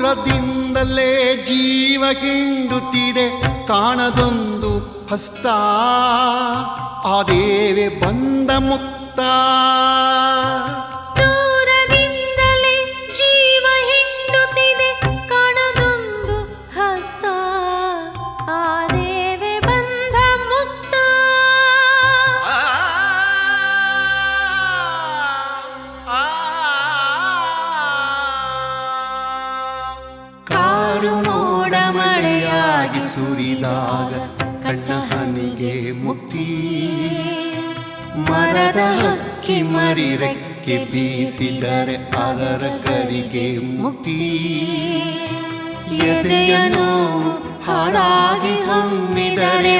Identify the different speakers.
Speaker 1: ದೂರದಿಂದಲೇ ಜೀವ ಹಿಂಡುತ್ತಿದೆ ಕಾಣದೊಂದು ಹಸ್ತ ಆ ದೇವೆ ಬಂದ ಮುಕ್ತ
Speaker 2: ದೂರದಿಂದಲೇ ಜೀವ ಹಿಂಡುತ್ತಿದೆ ಕಾಣದೊಂದು ಹಸ್ತ ಆ ದೇವೆ ಬಂದ ಮುಕ್ತ
Speaker 1: ಕಾರು ಮೋಡ ಮಳೆಯಾಗಿ ಸುರಿದಾಗ ಕಣ್ಣ ಹನಿಗೆ ಮುಕ್ತಿ ಮರದ ಹಕ್ಕಿ ಮರಿರೆಕ್ಕೆ ಬೀಸಿದರೆ ಅದರ ಕರಿಗೆ ಮುಕ್ತಿ ಎದೆಯ ನೋವು ಹಾಳಾಗಿ ಹೊಮ್ಮಿದರೆ